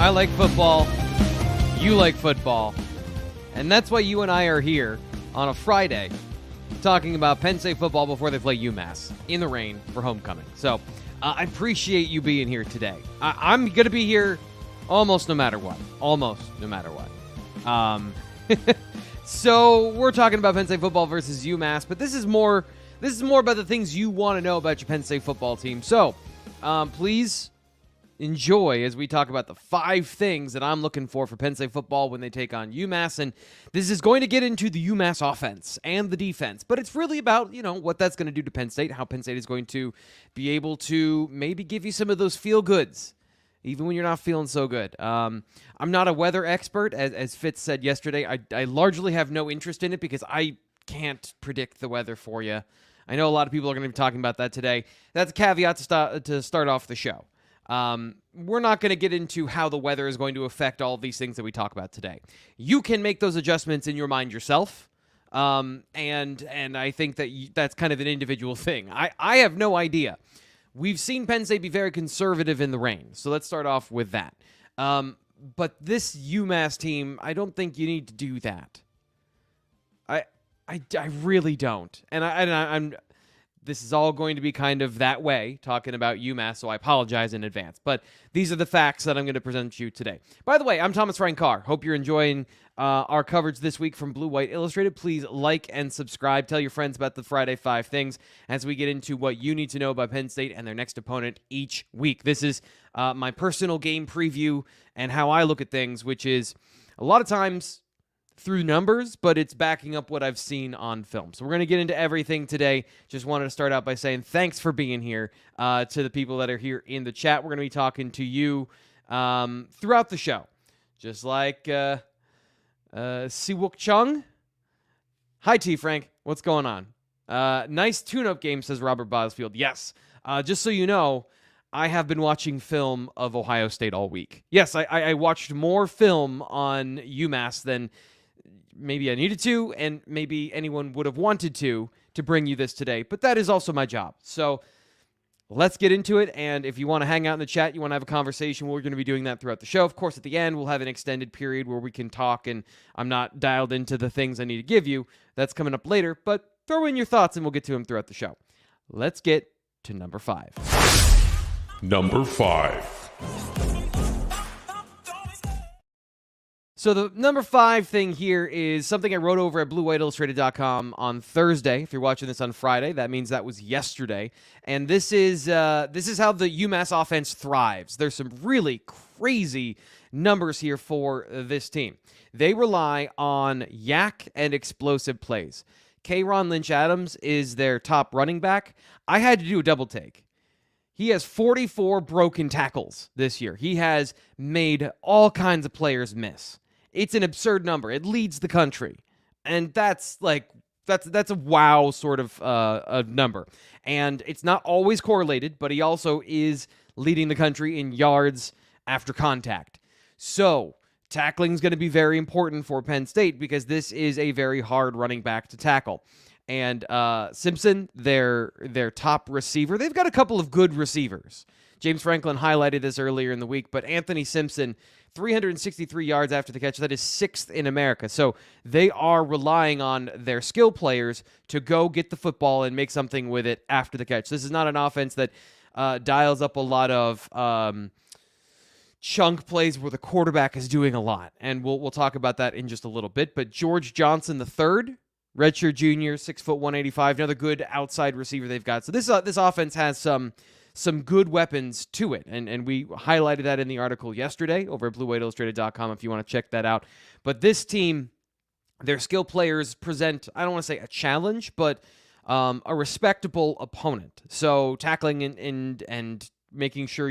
I like football. You like football. And that's why you and I are here on a Friday talking about Penn State football before they play UMass in the rain for homecoming. So I appreciate you being here today. I'm going to be here almost no matter what. So we're talking about Penn State football versus UMass, but this is more about the things you want to know about your Penn State football team. So please enjoy as we talk about the 5 things that I'm looking for Penn State football when they take on UMass. And this is going to get into the UMass offense and the defense, but it's really about, what that's going to do to Penn State, how Penn State is going to be able to maybe give you some of those feel-goods, even when you're not feeling so good. I'm not a weather expert, as Fitz said yesterday. I largely have no interest in it because I can't predict the weather for you. I know a lot of people are going to be talking about that today. That's a caveat to start off the show. We're not going to get into how the weather is going to affect all of these things that we talk about today. You can make those adjustments in your mind yourself, and I think that that's kind of an individual thing. I have no idea. We've seen Penn State be very conservative in the rain, so let's start off with that. But this UMass team, I don't think you need to do that. I really don't, and I'm. This is all going to be kind of that way, talking about UMass, so I apologize in advance. But these are the facts that I'm going to present to you today. By the way, I'm Thomas Ryan Carr. Hope you're enjoying our coverage this week from Blue White Illustrated. Please like and subscribe. Tell your friends about the Friday 5 things as we get into what you need to know about Penn State and their next opponent each week. This is my personal game preview and how I look at things, which is a lot of times through numbers, but it's backing up what I've seen on film. So we're going to get into everything today. Just wanted to start out by saying thanks for being here to the people that are here in the chat. We're going to be talking to you throughout the show. Just like Siwook Chung. Hi, T. Frank. What's going on? Nice tune-up game, says Robert Bosfield. Yes. Just so you know, I have been watching film of Ohio State all week. Yes, I watched more film on UMass than maybe I needed to, and maybe anyone would have wanted to bring you this today. But that is also my job. So let's get into it. And if you want to hang out in the chat, you want to have a conversation, we're going to be doing that throughout the show. Of course, at the end, we'll have an extended period where we can talk, and I'm not dialed into the things I need to give you. That's coming up later. But throw in your thoughts, and we'll get to them throughout the show. Let's get to number 5. Number 5. So the number 5 thing here is something I wrote over at BlueWhiteIllustrated.com on Thursday. If you're watching this on Friday, that means that was yesterday. And this is how the UMass offense thrives. There's some really crazy numbers here for this team. They rely on yak and explosive plays. Kaytron Lynch-Adams is their top running back. I had to do a double take. He has 44 broken tackles this year. He has made all kinds of players miss. It's an absurd number. It leads the country. And that's a wow sort of a number. And it's not always correlated, but he also is leading the country in yards after contact. So tackling is going to be very important for Penn State because this is a very hard running back to tackle. And Simpson, their top receiver, they've got a couple of good receivers. James Franklin highlighted this earlier in the week, but Anthony Simpson, 363 yards after the catch. That is 6th in America. So they are relying on their skill players to go get the football and make something with it after the catch. This is not an offense that dials up a lot of chunk plays where the quarterback is doing a lot. And we'll talk about that in just a little bit. But George Johnson III, redshirt junior, 6 foot 185, another good outside receiver they've got. So this offense has some good weapons to it, and we highlighted that in the article yesterday over at BlueWhiteIllustrated.com if you want to check that out. But this team, their skill players present, I don't want to say a challenge, but a respectable opponent. So tackling and making sure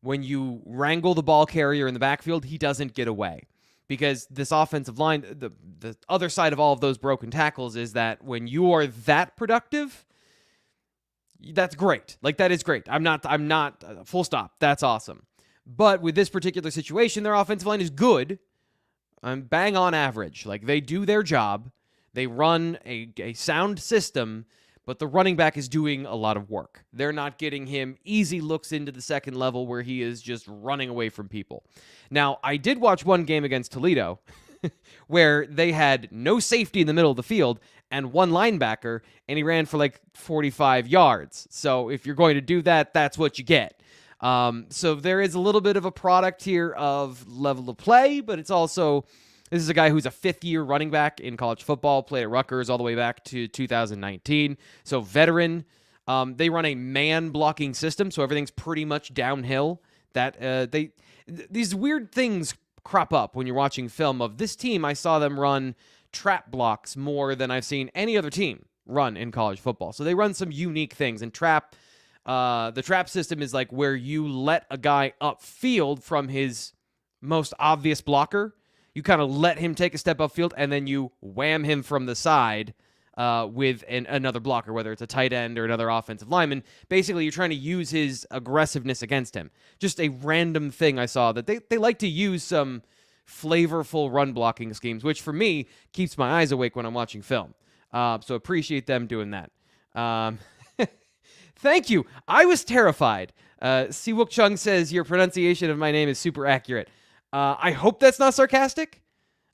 when you wrangle the ball carrier in the backfield, he doesn't get away. Because this offensive line, the other side of all of those broken tackles is that when you are that productive, that's great. Like, that is great. I'm not full stop. That's awesome. But with this particular situation, their offensive line is good. Bang on average. Like, they do their job. They run a sound system, but the running back is doing a lot of work. They're not getting him easy looks into the second level where he is just running away from people. Now, I did watch one game against Toledo where they had no safety in the middle of the field and one linebacker, and he ran for like 45 yards. So if you're going to do that, that's what you get. So there is a little bit of a product here of level of play, but it's also, this is a guy who's a fifth-year running back in college football, played at Rutgers all the way back to 2019. So veteran. They run a man-blocking system, so everything's pretty much downhill. These weird things crop up when you're watching film of this team. I saw them run trap blocks more than I've seen any other team run in college football. So they run some unique things. And the trap system is like where you let a guy upfield from his most obvious blocker. You kind of let him take a step upfield, and then you wham him from the side with another blocker, whether it's a tight end or another offensive lineman. Basically, you're trying to use his aggressiveness against him. Just a random thing I saw that they like to use some flavorful run blocking schemes, which for me keeps my eyes awake when I'm watching film. So appreciate them doing that. Thank you. I was terrified. Siwook Chung says your pronunciation of my name is super accurate. I hope that's not sarcastic.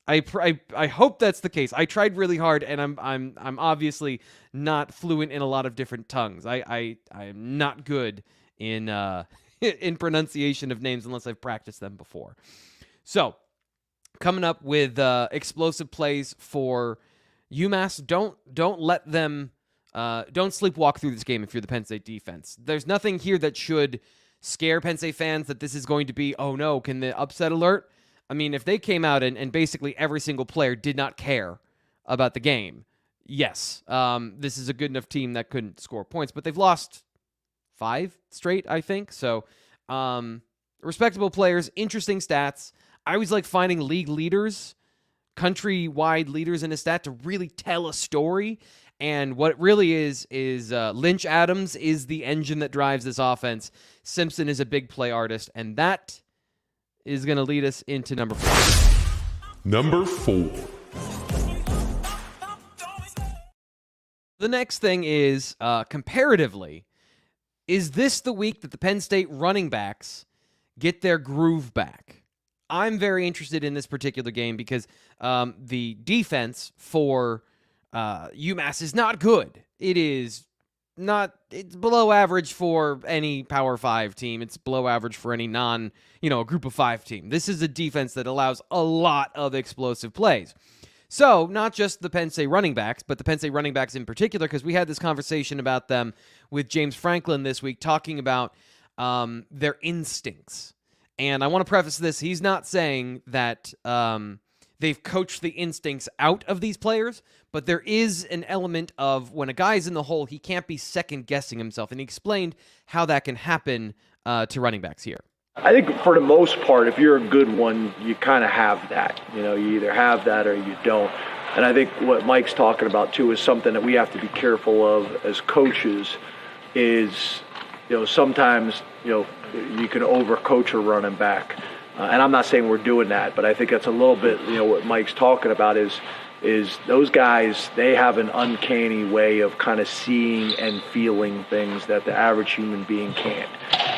I hope that's the case. I tried really hard, and I'm obviously not fluent in a lot of different tongues. I am not good in in pronunciation of names unless I've practiced them before. So, coming up with explosive plays for UMass. Don't let them don't sleepwalk through this game if you're the Penn State defense. There's nothing here that should scare Penn State fans that this is going to be, oh no, can the upset alert? I mean, if they came out and basically every single player did not care about the game, yes, this is a good enough team that couldn't score points, but they've lost 5 straight, I think. So, respectable players, interesting stats. I always like finding league leaders, countrywide leaders in a stat to really tell a story. And what it really is Lynch Adams is the engine that drives this offense. Simpson is a big play artist, and that is going to lead us into number 4. Number 4. The next thing is, comparatively, is this the week that the Penn State running backs get their groove back? I'm very interested in this particular game because the defense for UMass is not good. It's below average for any Power 5 team. It's below average for any a group of 5 team. This is a defense that allows a lot of explosive plays. So, not just the Penn State running backs, but the Penn State running backs in particular, because we had this conversation about them with James Franklin this week, talking about their instincts. And I want to preface this. He's not saying that they've coached the instincts out of these players, but there is an element of when a guy's in the hole, he can't be second-guessing himself. And he explained how that can happen to running backs here. I think for the most part, if you're a good one, you kind of have that. You either have that or you don't. And I think what Mike's talking about, too, is something that we have to be careful of as coaches is, sometimes, you can overcoach a running back. And I'm not saying we're doing that, but I think that's a little bit, what Mike's talking about is those guys, they have an uncanny way of kind of seeing and feeling things that the average human being can't.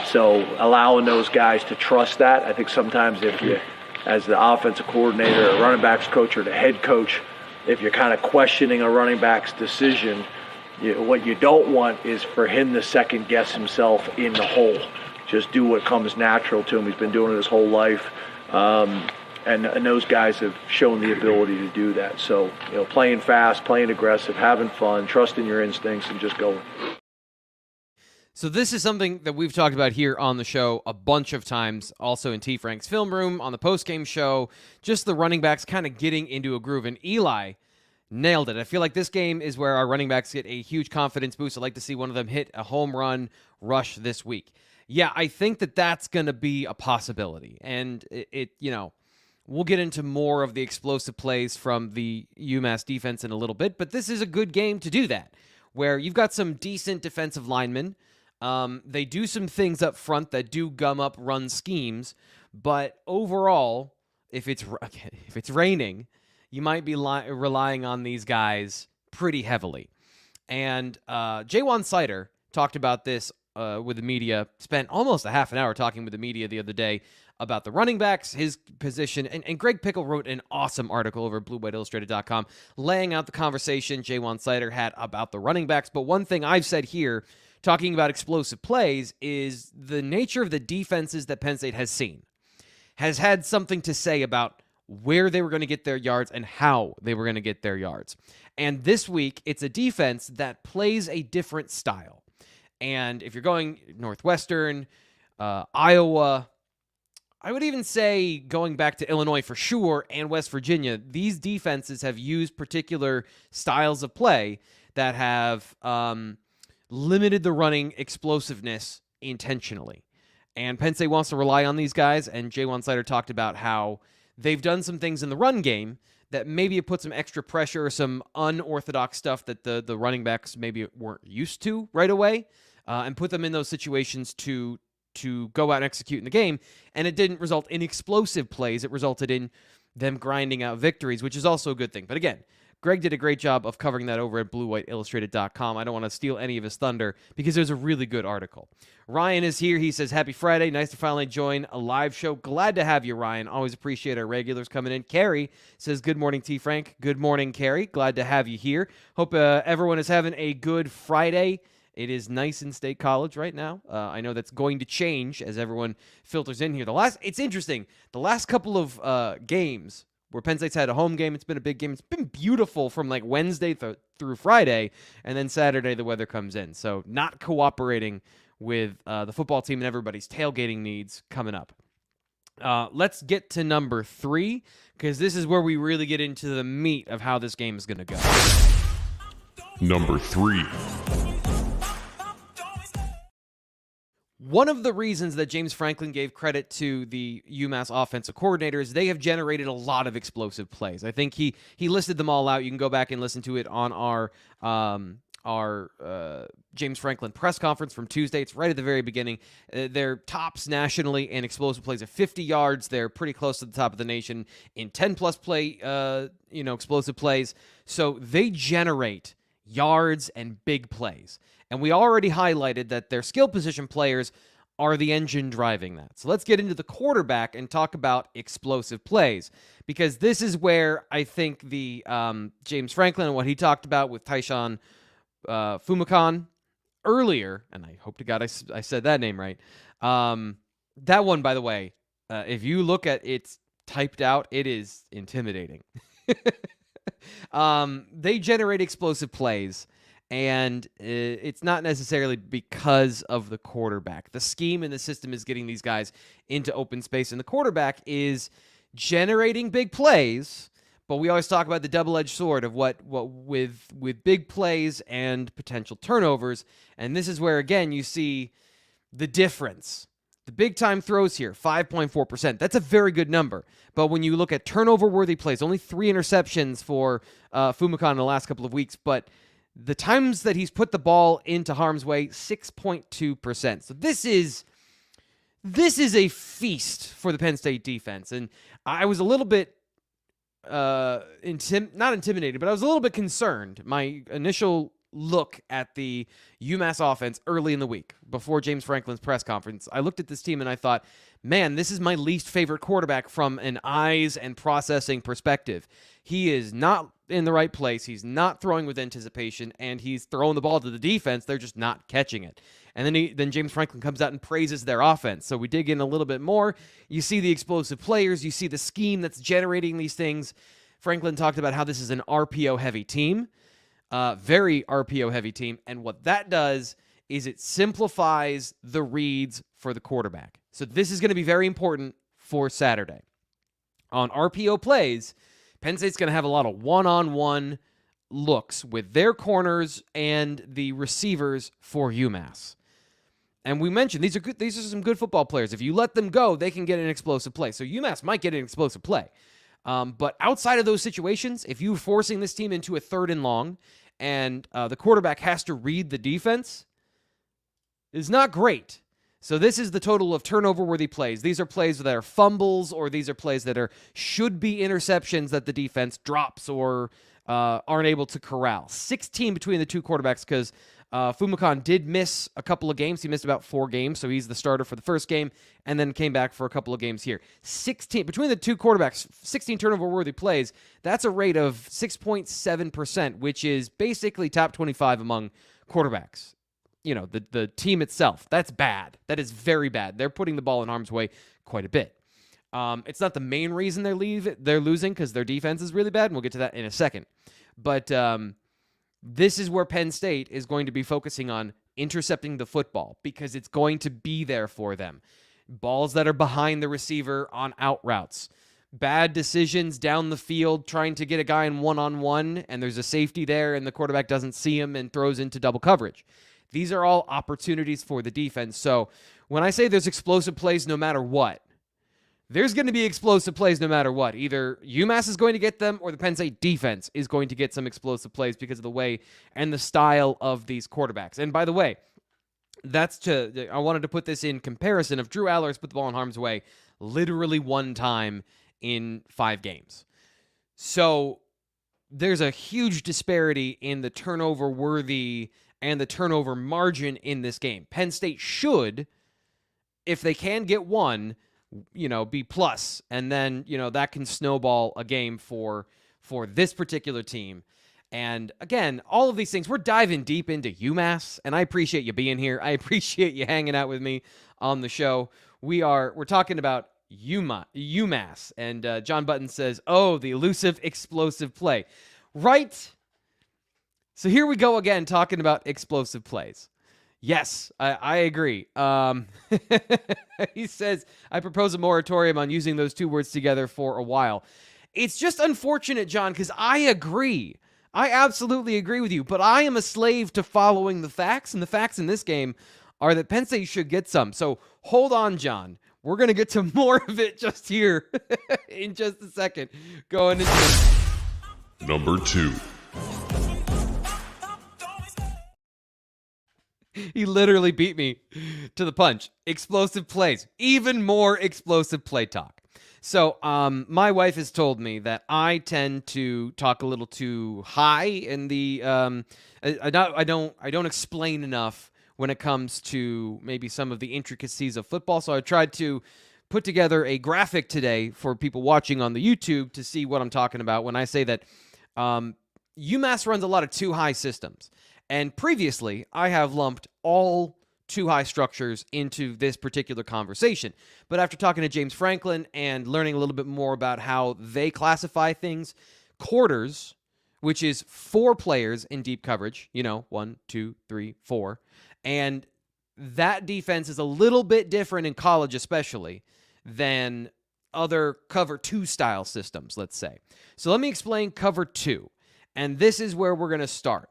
So allowing those guys to trust that, I think sometimes if you, as the offensive coordinator or running backs coach or the head coach, if you're kind of questioning a running back's decision, what you don't want is for him to second guess himself in the hole. Just do what comes natural to him. He's been doing it his whole life. And those guys have shown the ability to do that. So, playing fast, playing aggressive, having fun, trusting your instincts, and just going. So this is something that we've talked about here on the show a bunch of times, also in T. Frank's Film Room, on the postgame show, just the running backs kind of getting into a groove. And Eli nailed it. I feel like this game is where our running backs get a huge confidence boost. I'd like to see one of them hit a home run rush this week. Yeah, I think that that's going to be a possibility. And we'll get into more of the explosive plays from the UMass defense in a little bit, but this is a good game to do that, where you've got some decent defensive linemen. They do some things up front that do gum up run schemes, but overall, if it's raining, you might be relying on these guys pretty heavily. And Ja'Juan Seider talked about this with the media, spent almost a half an hour talking with the media the other day about the running backs, his position. And Greg Pickle wrote an awesome article over at BlueWhiteIllustrated.com laying out the conversation Ja'Juan Seider had about the running backs. But one thing I've said here, talking about explosive plays, is the nature of the defenses that Penn State has seen has had something to say about where they were going to get their yards and how they were going to get their yards. And this week, it's a defense that plays a different style. And if you're going Northwestern, Iowa, I would even say going back to Illinois for sure, and West Virginia, these defenses have used particular styles of play that have limited the running explosiveness intentionally. And Penn State wants to rely on these guys, and Ja'Juan Seider talked about how they've done some things in the run game that maybe it put some extra pressure or some unorthodox stuff that the running backs maybe weren't used to right away, and put them in those situations to go out and execute in the game. And it didn't result in explosive plays. It resulted in them grinding out victories, which is also a good thing. But again, Greg did a great job of covering that over at BlueWhiteIllustrated.com. I don't want to steal any of his thunder because there's a really good article. Ryan is here. He says, happy Friday. Nice to finally join a live show. Glad to have you, Ryan. Always appreciate our regulars coming in. Carrie says, good morning, T. Frank. Good morning, Carrie. Glad to have you here. Hope everyone is having a good Friday. It is nice in State College right now. I know that's going to change as everyone filters in here. It's interesting. The last couple of games where Penn State's had a home game, it's been a big game. It's been beautiful from like Wednesday through Friday, and then Saturday the weather comes in. So not cooperating with the football team and everybody's tailgating needs coming up. Let's get to number 3, because this is where we really get into the meat of how this game is going to go. Number 3. One of the reasons that James Franklin gave credit to the UMass offensive coordinator is they have generated a lot of explosive plays. I think he listed them all out. You can go back and listen to it on our James Franklin press conference from Tuesday. It's right at the very beginning. They're tops nationally in explosive plays of 50 yards. They're pretty close to the top of the nation in 10-plus play, explosive plays. So they generate yards and big plays. And we already highlighted that their skill position players are the engine driving that. So let's get into the quarterback and talk about explosive plays, because this is where I think the James Franklin and what he talked about with Tyshawn Fumakan earlier, and I hope to God I said that name right. That one, by the way, if you look at it typed out, it is intimidating. They generate explosive plays. And it's not necessarily because of the quarterback. The scheme and the system is getting these guys into open space, and the quarterback is generating big plays. But we always talk about the double-edged sword of what with big plays and potential turnovers. And this is where, again, you see the difference. The big-time throws here, 5.4%. That's a very good number. But when you look at turnover-worthy plays, only 3 interceptions for Fumakan in the last couple of weeks, but the times that he's put the ball into harm's way, 6.2%. So this is a feast for the Penn State defense. And I was a little bit not intimidated, but I was a little bit concerned. My initial look at the UMass offense early in the week before James Franklin's press conference, I looked at this team and I thought, man, this is my least favorite quarterback from an eyes and processing perspective. He is not in the right place. He's not throwing with anticipation, and he's throwing the ball to the defense. They're just not catching it. And then James Franklin comes out and praises their offense. So we dig in a little bit more. You see the explosive players. You see the scheme that's generating these things. Franklin talked about how this is an RPO-heavy team, very RPO-heavy team. And what that does is it simplifies the reads for the quarterback. So this is going to be very important for Saturday. On RPO plays, Penn State's going to have a lot of one-on-one looks with their corners and the receivers for UMass. And we mentioned these are some good football players. If you let them go, they can get an explosive play. So UMass might get an explosive play. But outside of those situations, if you're forcing this team into a 3rd and long and the quarterback has to read the defense, it's not great. So this is the total of turnover-worthy plays. These are plays that are fumbles, or these are plays that should be interceptions that the defense drops or aren't able to corral. 16 between the two quarterbacks because Fumakan did miss a couple of games. He missed about 4 games, so he's the starter for the first game and then came back for a couple of games here. 16 between the two quarterbacks, 16 turnover-worthy plays. That's a rate of 6.7%, which is basically top 25 among quarterbacks. You know, the team itself. That's bad. That is very bad. They're putting the ball in harm's way quite a bit. It's not the main reason they're losing because their defense is really bad, and we'll get to that in a second. But this is where Penn State is going to be focusing on intercepting the football because it's going to be there for them. Balls that are behind the receiver on out routes. Bad decisions down the field trying to get a guy in one-on-one, and there's a safety there, and the quarterback doesn't see him and throws into double coverage. These are all opportunities for the defense. So when I say there's explosive plays no matter what, there's going to be explosive plays no matter what. Either UMass is going to get them or the Penn State defense is going to get some explosive plays because of the way and the style of these quarterbacks. And by the way, I wanted to put this in comparison of Drew Allers put the ball in harm's way literally one time in 5 games. So there's a huge disparity in the turnover worthy and the turnover margin in this game. Penn State should, if they can get one, be plus, and then, that can snowball a game for this particular team. And again, all of these things, we're diving deep into UMass, and I appreciate you being here. I appreciate you hanging out with me on the show. We're talking about UMass, and John Button says, oh, the elusive, explosive play. Right? So here we go again, talking about explosive plays. Yes, I agree. He says, I propose a moratorium on using those 2 words together for a while. It's just unfortunate, John, because I agree. I absolutely agree with you, but I am a slave to following the facts, and the facts in this game are that Penn State should get some. So hold on, John. We're going to get to more of it just here in just a second. Going into Number 2. He literally beat me to the punch. Explosive plays. Even more explosive play talk. So, my wife has told me that I tend to talk a little too high in the. I don't explain enough when it comes to maybe some of the intricacies of football. So I tried to put together a graphic today for people watching on the YouTube to see what I'm talking about when I say that UMass runs a lot of too high systems. And previously, I have lumped all too high structures into this particular conversation. But after talking to James Franklin and learning a little bit more about how they classify things, quarters, which is 4 players in deep coverage, 1, 2, 3, 4, and that defense is a little bit different in college especially than other cover 2 style systems, let's say. So let me explain cover 2, and this is where we're going to start.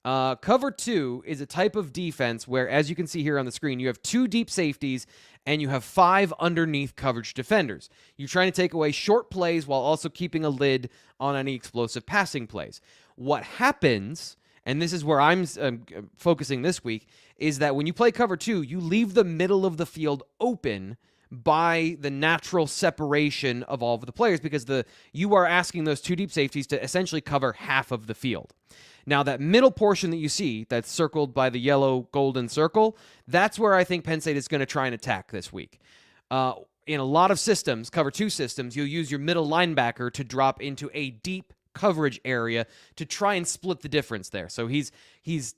Cover 2 is a type of defense where, as you can see here on the screen, you have 2 deep safeties and you have 5 underneath coverage defenders. You're trying to take away short plays while also keeping a lid on any explosive passing plays. What happens, and this is where I'm focusing this week, is that when you play cover 2, you leave the middle of the field open by the natural separation of all of the players because you are asking those 2 deep safeties to essentially cover half of the field. Now, that middle portion that you see that's circled by the yellow golden circle, that's where I think Penn State is going to try and attack this week. In a lot of systems, cover 2 systems, you'll use your middle linebacker to drop into a deep coverage area to try and split the difference there. So he's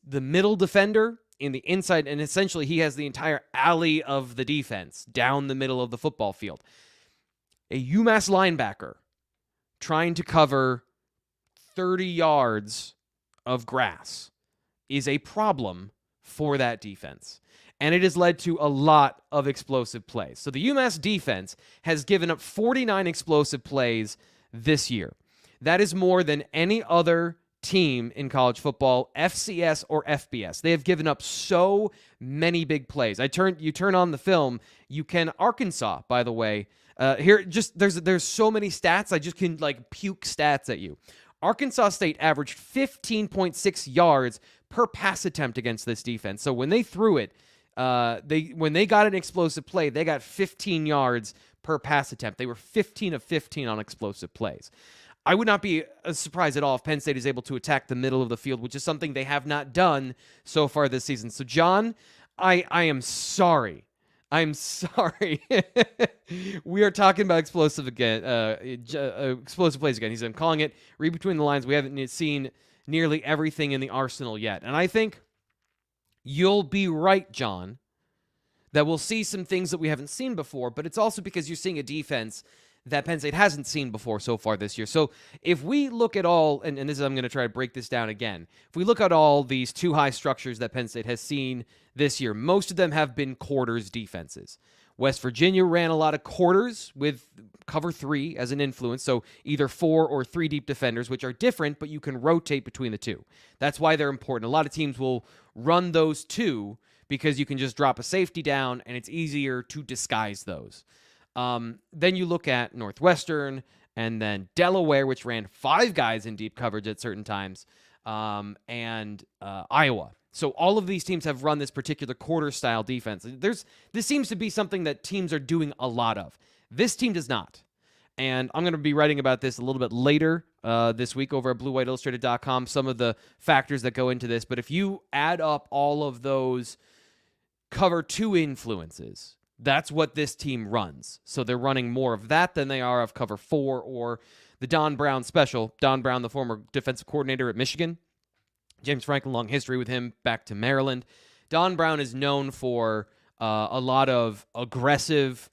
the middle defender in the inside, and essentially he has the entire alley of the defense down the middle of the football field. A UMass linebacker trying to cover 30 yards of grass is a problem for that defense. And it has led to a lot of explosive plays. So the UMass defense has given up 49 explosive plays this year. That is more than any other team in college football, FCS or FBS. They have given up so many big plays. You turn on the film, Arkansas, by the way, there's so many stats, I just can puke stats at you. Arkansas State averaged 15.6 yards per pass attempt against this defense. So when they threw it, when they got an explosive play, they got 15 yards per pass attempt. They were 15 of 15 on explosive plays. I would not be surprised at all if Penn State is able to attack the middle of the field, which is something they have not done so far this season. So, John, I am sorry. I'm sorry. We are talking about explosive plays again. I'm calling it read between the lines. We haven't seen nearly everything in the arsenal yet. And I think you'll be right, John, that we'll see some things that we haven't seen before, but it's also because you're seeing a defense that Penn State hasn't seen before so far this year. So if we look at all, and this is, I'm going to try to break this down again. If we look at all these two high structures that Penn State has seen this year, most of them have been quarters defenses. West Virginia ran a lot of quarters with cover 3 as an influence, so either 4 or 3 deep defenders, which are different, but you can rotate between the two. That's why they're important. A lot of teams will run those two because you can just drop a safety down, and it's easier to disguise those. Then you look at Northwestern and then Delaware, which ran 5 guys in deep coverage at certain times, and Iowa. So all of these teams have run this particular quarter-style defense. This seems to be something that teams are doing a lot of. This team does not. And I'm going to be writing about this a little bit later this week over at BlueWhiteIllustrated.com, some of the factors that go into this. But if you add up all of those cover 2 influences, that's what this team runs. So they're running more of that than they are of cover 4 or the Don Brown special. Don Brown, the former defensive coordinator at Michigan. James Franklin, long history with him, back to Maryland. Don Brown is known for a lot of aggressive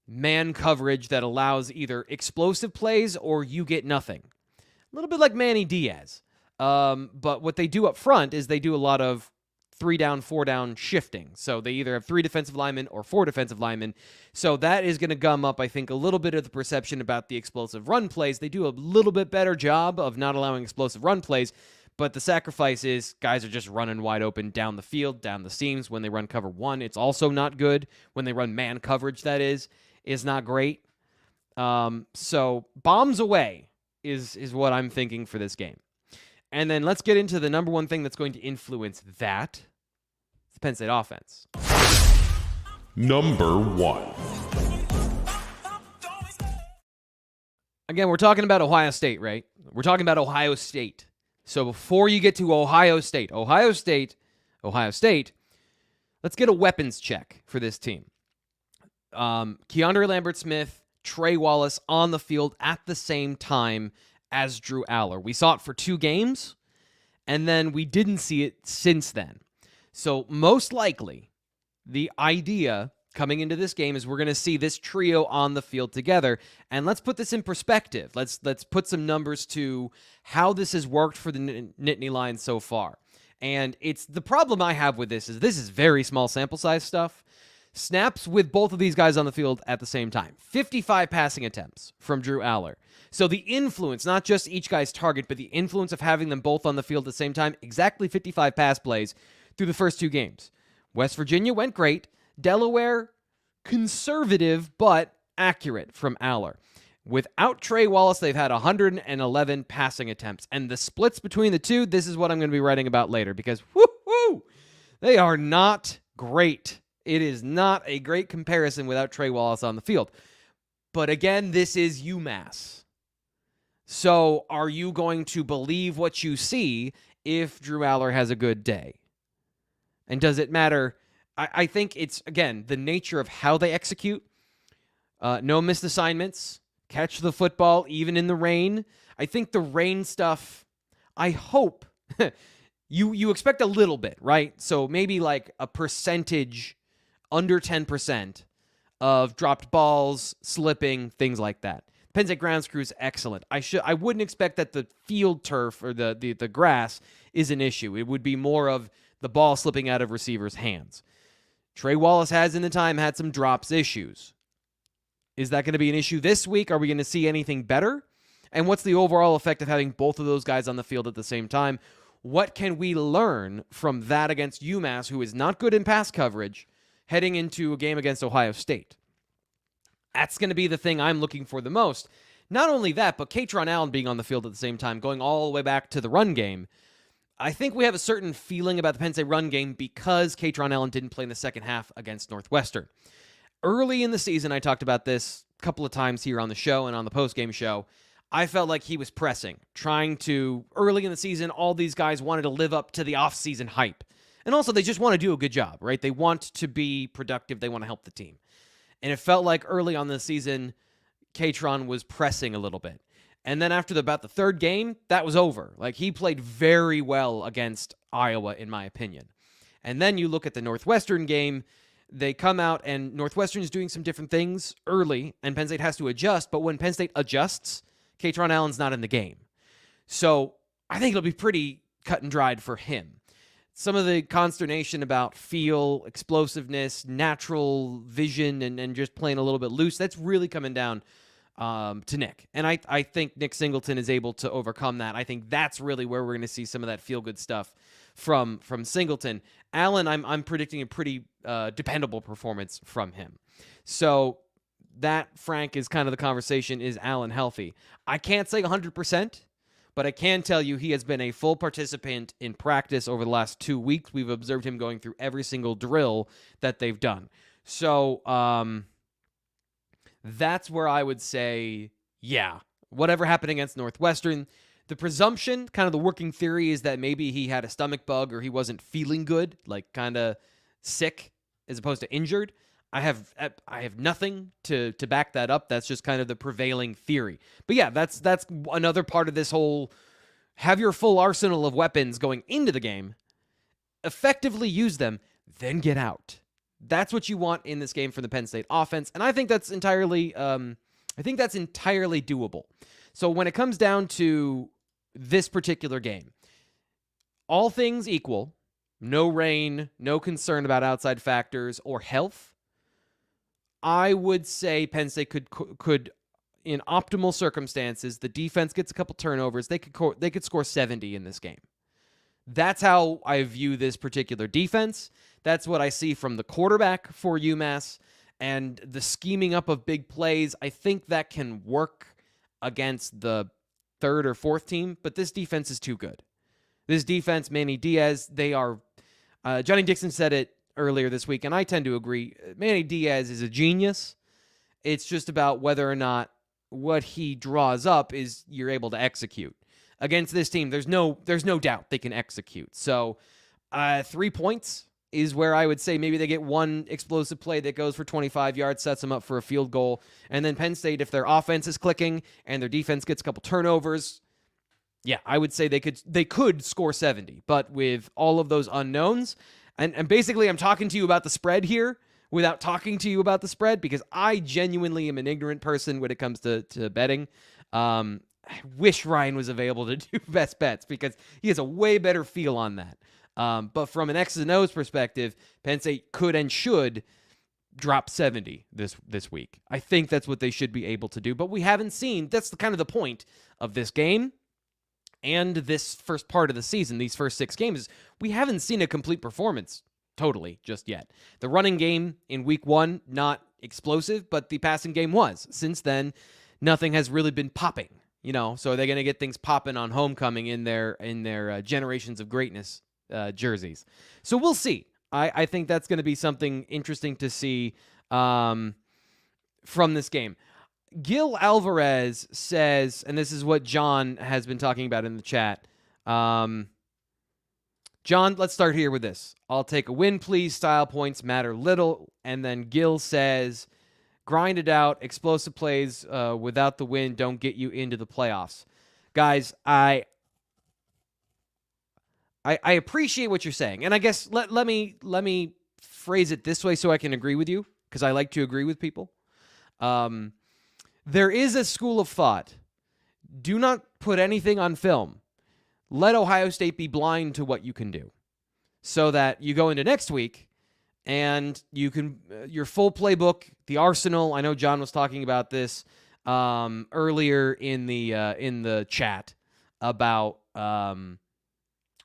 man coverage that allows either explosive plays or you get nothing. A little bit like Manny Diaz. But what they do up front is they do a lot of 3-down, 4-down shifting. So they either have 3 defensive linemen or 4 defensive linemen. So that is going to gum up, I think, a little bit of the perception about the explosive run plays. They do a little bit better job of not allowing explosive run plays, but the sacrifice is guys are just running wide open down the field, down the seams. When they run cover 1, it's also not good. When they run man coverage, that is not great. So bombs away is what I'm thinking for this game. And then let's get into the number one thing that's going to influence that. It's the Penn State offense. Number 1. Again, we're talking about Ohio State, right? We're talking about Ohio State. So before you get to Ohio State, let's get a weapons check for this team. Keandre Lambert-Smith, Trey Wallace on the field at the same time as Drew Aller. We saw it for 2 games, and then we didn't see it since then. So most likely, the idea coming into this game is we're going to see this trio on the field together. And let's put this in perspective. Let's put some numbers to how this has worked for the Nittany Lions so far. And it's the problem I have with this is very small sample size stuff. Snaps with both of these guys on the field at the same time. 55 passing attempts from Drew Aller. So the influence, not just each guy's target, but the influence of having them both on the field at the same time, exactly 55 pass plays through the first 2 games. West Virginia went great. Delaware, conservative but accurate from Aller. Without Trey Wallace, they've had 111 passing attempts. And the splits between the two, this is what I'm going to be writing about later because, woo-hoo, they are not great. It is not a great comparison without Trey Wallace on the field. But again, this is UMass. So are you going to believe what you see if Drew Aller has a good day? And does it matter? I think it's, again, the nature of how they execute. No missed assignments. Catch the football even in the rain. I think the rain stuff, I hope, you expect a little bit, right? So maybe like a percentage under 10% of dropped balls, slipping, things like that. Penn State grounds crew is excellent. I wouldn't expect that the field turf or the grass is an issue. It would be more of the ball slipping out of receivers' hands. Trey Wallace has in the time had some drops issues. Is that going to be an issue this week? Are we going to see anything better? And what's the overall effect of having both of those guys on the field at the same time? What can we learn from that against UMass, who is not good in pass coverage, heading into a game against Ohio State? That's going to be the thing I'm looking for the most. Not only that, but Kaytron Allen being on the field at the same time, going all the way back to the run game. I think we have a certain feeling about the Penn State run game because Kaytron Allen didn't play in the second half against Northwestern. Early in the season, I talked about this a couple of times here on the show and on the post-game show. I felt like he was pressing, trying to, early in the season, all these guys wanted to live up to the offseason hype. And also, they just want to do a good job, right? They want to be productive. They want to help the team. And it felt like early on the season, Kaytron was pressing a little bit. And then after about the third game, that was over. Like, he played very well against Iowa, in my opinion. And then you look at the Northwestern game, they come out, and Northwestern's doing some different things early, and Penn State has to adjust. But when Penn State adjusts, Kaytron Allen's not in the game. So I think it'll be pretty cut and dried for him. Some of the consternation about feel, explosiveness, natural vision, and just playing a little bit loose, that's really coming down to Nick. And I think Nick Singleton is able to overcome that. I think that's really where we're going to see some of that feel-good stuff from Singleton. Allen, I'm predicting a pretty dependable performance from him. So that, Frank, is kind of the conversation. Is Allen healthy? I can't say 100%, but I can tell you he has been a full participant in practice over the last 2 weeks. We've observed him going through every single drill that they've done. So that's where I would say, yeah, whatever happened against Northwestern, the presumption, kind of the working theory, is that maybe he had a stomach bug or he wasn't feeling good, like kind of sick as opposed to injured. I have nothing to back that up. That's just kind of the prevailing theory. But yeah, that's another part of this whole have your full arsenal of weapons going into the game, effectively use them, then get out. That's what you want in this game for the Penn State offense, and I think that's entirely doable. So when it comes down to this particular game, all things equal, no rain, no concern about outside factors or health, I would say Penn State could in optimal circumstances, the defense gets a couple turnovers, they could score 70 in this game. That's how I view this particular defense. That's what I see from the quarterback for UMass and the scheming up of big plays. I think that can work against the third or fourth team, but this defense is too good. This defense, Manny Diaz, they are... Johnny Dixon said it earlier this week, and I tend to agree. Manny Diaz is a genius. It's just about whether or not what he draws up is you're able to execute. Against this team, there's no doubt they can execute. So 3 points is where I would say maybe they get one explosive play that goes for 25 yards, sets them up for a field goal. And then Penn State, if their offense is clicking and their defense gets a couple turnovers, yeah, I would say they could score 70. But with all of those unknowns, and basically I'm talking to you about the spread here without talking to you about the spread because I genuinely am an ignorant person when it comes to betting. I wish Ryan was available to do best bets because he has a way better feel on that. But from an X's and O's perspective, Penn State could and should drop 70 this week. I think that's what they should be able to do. But we haven't seen, that's kind of the point of this game and this first part of the season, these first 6 games, is we haven't seen a complete performance totally just yet. The running game in week 1, not explosive, but the passing game was. Since then, nothing has really been popping. So they're going to get things popping on homecoming in their Generations of Greatness jerseys. So we'll see. I think that's going to be something interesting to see from this game. Gil Alvarez says, and this is what John has been talking about in the chat. John, let's start here with this. I'll take a win, please. Style points matter little. And then Gil says, grind it out. Explosive plays without the win don't get you into the playoffs. Guys, I appreciate what you're saying. And I guess let me phrase it this way so I can agree with you, because I like to agree with people. There is a school of thought. Do not put anything on film. Let Ohio State be blind to what you can do so that you go into next week and you can your full playbook, the arsenal. I know John was talking about this earlier in the chat about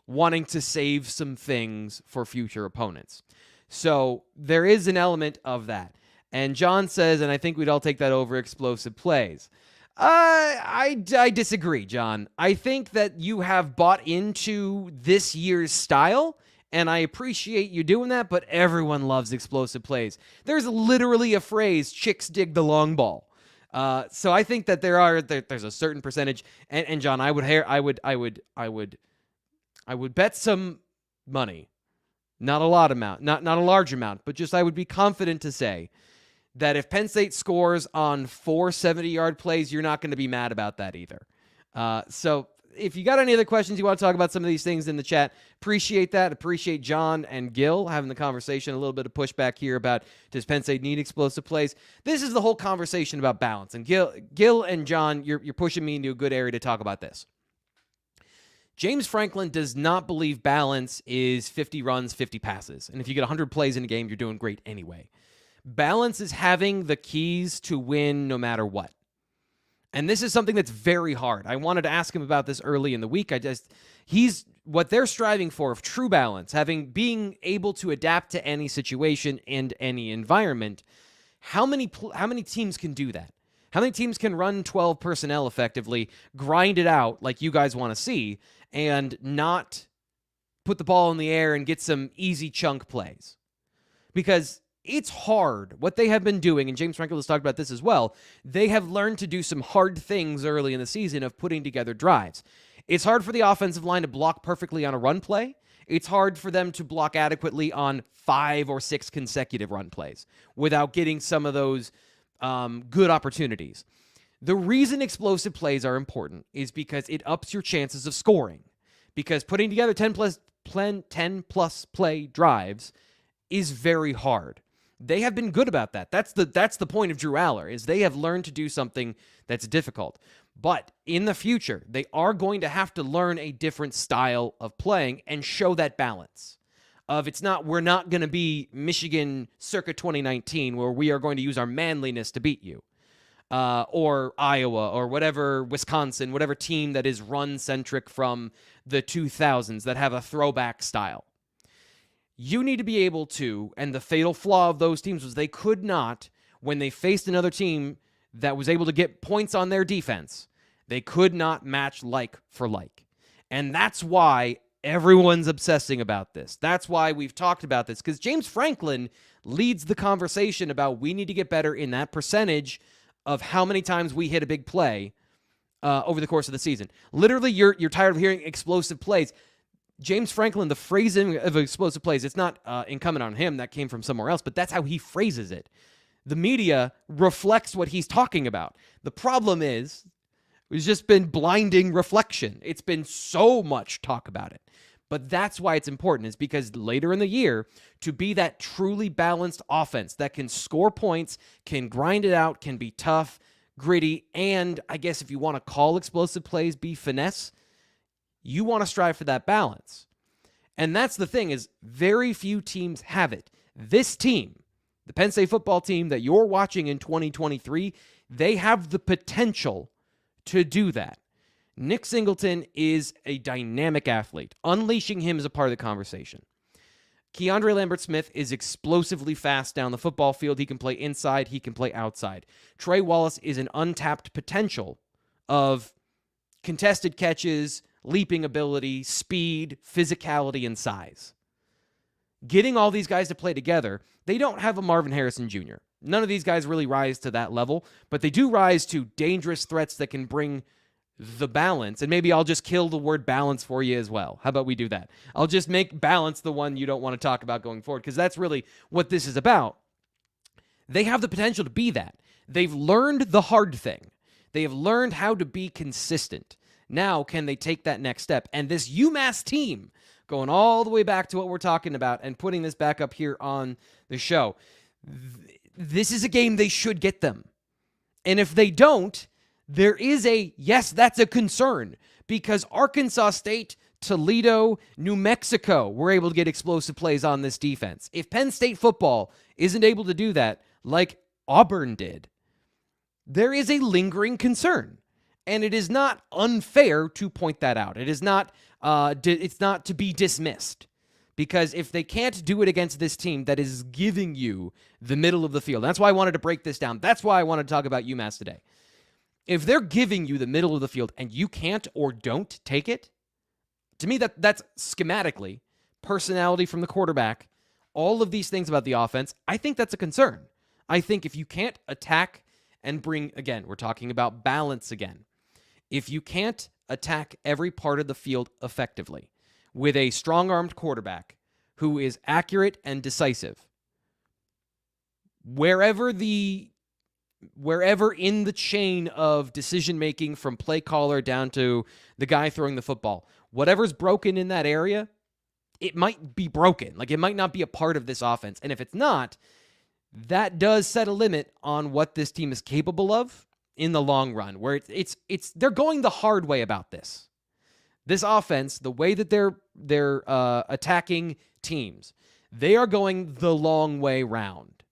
wanting to save some things for future opponents. So there is an element of that. And John says, and I think we'd all take that over explosive plays. I disagree, John. I think that you have bought into this year's style, and I appreciate you doing that, but everyone loves explosive plays. There's literally a phrase, chicks dig the long ball. So I think that there's a certain percentage, and John, I would bet some money, not a lot amount, not a large amount, but just I would be confident to say that if Penn State scores on 4 70-yard plays, you're not going to be mad about that either. So if you got any other questions, you want to talk about some of these things in the chat, appreciate that. Appreciate John and Gil having the conversation. A little bit of pushback here about, does Penn State need explosive plays? This is the whole conversation about balance. And Gil and John, you're pushing me into a good area to talk about this. James Franklin does not believe balance is 50 runs, 50 passes. And if you get 100 plays in a game, you're doing great anyway. Balance is having the keys to win no matter what. And this is something that's very hard. I wanted to ask him about this early in the week. He's what they're striving for of true balance, being able to adapt to any situation and any environment. How many teams can do that? How many teams can run 12 personnel effectively, grind it out like you guys want to see, and not put the ball in the air and get some easy chunk plays? Because it's hard. What they have been doing, and James Franklin has talked about this as well, they have learned to do some hard things early in the season of putting together drives. It's hard for the offensive line to block perfectly on a run play. It's hard for them to block adequately on 5 or 6 consecutive run plays without getting some of those good opportunities. The reason explosive plays are important is because it ups your chances of scoring. Because putting together 10-plus play drives is very hard. They have been good about that. That's the point of Drew Aller, is they have learned to do something that's difficult. But in the future, they are going to have to learn a different style of playing and show that balance. We're not going to be Michigan circa 2019 where we are going to use our manliness to beat you. Or Iowa, or whatever, Wisconsin, whatever team that is run-centric from the 2000s that have a throwback style. You need to be able to, and the fatal flaw of those teams was they could not, when they faced another team that was able to get points on their defense, they could not match like for like. And that's why everyone's obsessing about this. That's why we've talked about this, because James Franklin leads the conversation about we need to get better in that percentage of how many times we hit a big play over the course of the season. Literally, you're tired of hearing explosive plays. James Franklin, the phrasing of explosive plays, it's not incumbent on him. That came from somewhere else, but that's how he phrases it. The media reflects what he's talking about. The problem is, it's just been blinding reflection. It's been so much talk about it. But that's why it's important, is because later in the year, to be that truly balanced offense that can score points, can grind it out, can be tough, gritty, and I guess if you want to call explosive plays be finesse, you want to strive for that balance. And that's the thing, is very few teams have it. This team, the Penn State football team that you're watching in 2023, they have the potential to do that. Nick Singleton is a dynamic athlete. Unleashing him is a part of the conversation. Keandre Lambert-Smith is explosively fast down the football field. He can play inside. He can play outside. Trey Wallace is an untapped potential of contested catches, leaping ability, speed, physicality, and size. Getting all these guys to play together, they don't have a Marvin Harrison Jr. None of these guys really rise to that level, but they do rise to dangerous threats that can bring the balance. And maybe I'll just kill the word balance for you as well. How about we do that? I'll just make balance the one you don't want to talk about going forward, because that's really what this is about. They have the potential to be that. They've learned the hard thing. They have learned how to be consistent. Now, can they take that next step? And this UMass team, going all the way back to what we're talking about and putting this back up here on the show, this is a game they should get them. And if they don't, there is yes, that's a concern, because Arkansas State, Toledo, New Mexico were able to get explosive plays on this defense. If Penn State football isn't able to do that like Auburn did, there is a lingering concern. And it is not unfair to point that out. It is not, it's not to be dismissed. Because if they can't do it against this team that is giving you the middle of the field, that's why I wanted to break this down. That's why I wanted to talk about UMass today. If they're giving you the middle of the field and you can't or don't take it, to me that's schematically, personality from the quarterback, all of these things about the offense, I think that's a concern. I think if you can't attack and bring, again, we're talking about balance again. If you can't attack every part of the field effectively with a strong-armed quarterback who is accurate and decisive, wherever in the chain of decision-making from play caller down to the guy throwing the football, whatever's broken in that area, it might be broken. Like, it might not be a part of this offense. And if it's not, that does set a limit on what this team is capable of in the long run, where they're going the hard way about this. This offense, the way that they're attacking teams, they are going the long way round.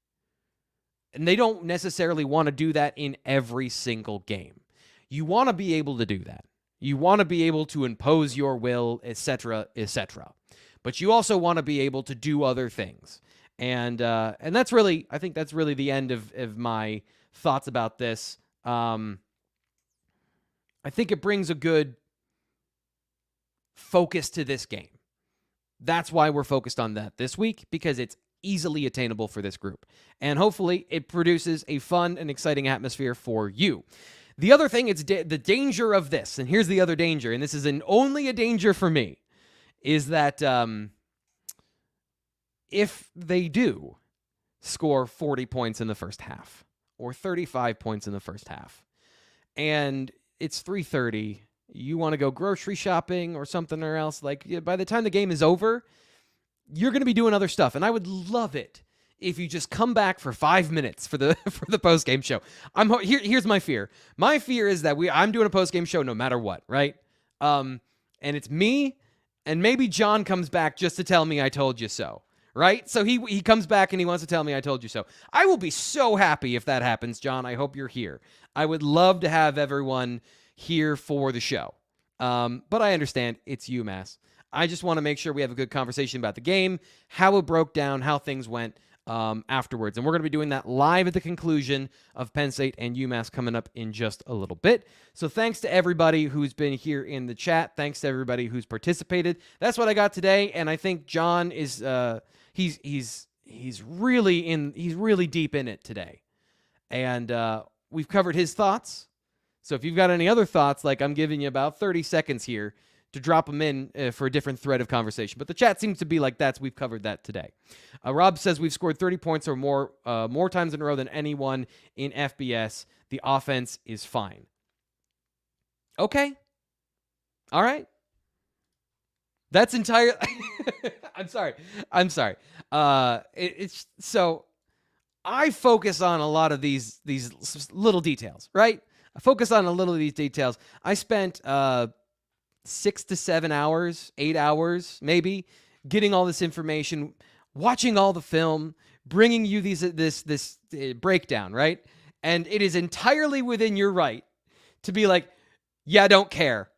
And they don't necessarily want to do that in every single game. You want to be able to do that. You want to be able to impose your will, etc., etc. But you also want to be able to do other things. And that's really, I think that's really the end of my thoughts about this. I think it brings a good focus to this game. That's why we're focused on that this week, because it's easily attainable for this group. And hopefully it produces a fun and exciting atmosphere for you. The other thing, it's the danger of this, and here's the other danger, and this is only a danger for me, is that if they do score 40 points in the first half or 35 points in the first half, and it's 3:30, you want to go grocery shopping or something or else, like, by the time the game is over, you're going to be doing other stuff. And I would love it if you just come back for 5 minutes for the post-game show. Here's my fear. My fear is that I'm doing a post-game show no matter what, right? And it's me, and maybe John comes back just to tell me I told you so, right? So he comes back and he wants to tell me I told you so. I will be so happy if that happens, John. I hope you're here. I would love to have everyone here for the show. But I understand it's UMass. I just want to make sure we have a good conversation about the game, how it broke down, how things went afterwards. And we're going to be doing that live at the conclusion of Penn State and UMass coming up in just a little bit. So thanks to everybody who's been here in the chat. Thanks to everybody who's participated. That's what I got today. And I think John is he's really deep in it today. And we've covered his thoughts. So if you've got any other thoughts, like, I'm giving you about 30 seconds here to drop them in for a different thread of conversation. But the chat seems to be like we've covered that today. Rob says we've scored 30 points or more times in a row than anyone in FBS. The offense is fine. Okay. All right. That's entire. I'm sorry. It's so I focus on a lot of these little details, right? I focus on a little of these details. I spent 6 to 7 hours, 8 hours, maybe, getting all this information, watching all the film, bringing you this breakdown, right? And it is entirely within your right to be like, yeah, I don't care.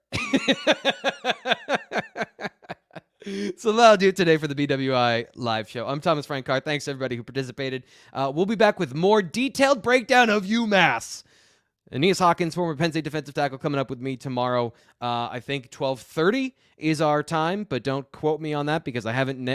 So that'll do it today for the BWI live show. I'm Thomas Frank Carr. Thanks to everybody who participated. We'll be back with more detailed breakdown of UMass. Aeneas Hawkins, former Penn State defensive tackle, coming up with me tomorrow. I think 12:30 is our time, but don't quote me on that because I'm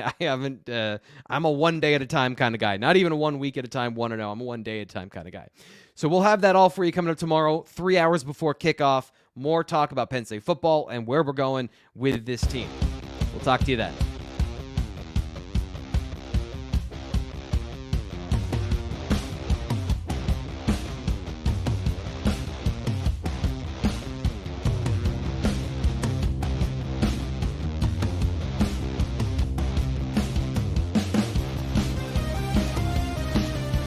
a 1 day at a time kind of guy. Not even a 1 week at a time, 1-0. I'm a 1 day at a time kind of guy. So we'll have that all for you coming up tomorrow, 3 hours before kickoff. More talk about Penn State football and where we're going with this team. We'll talk to you then.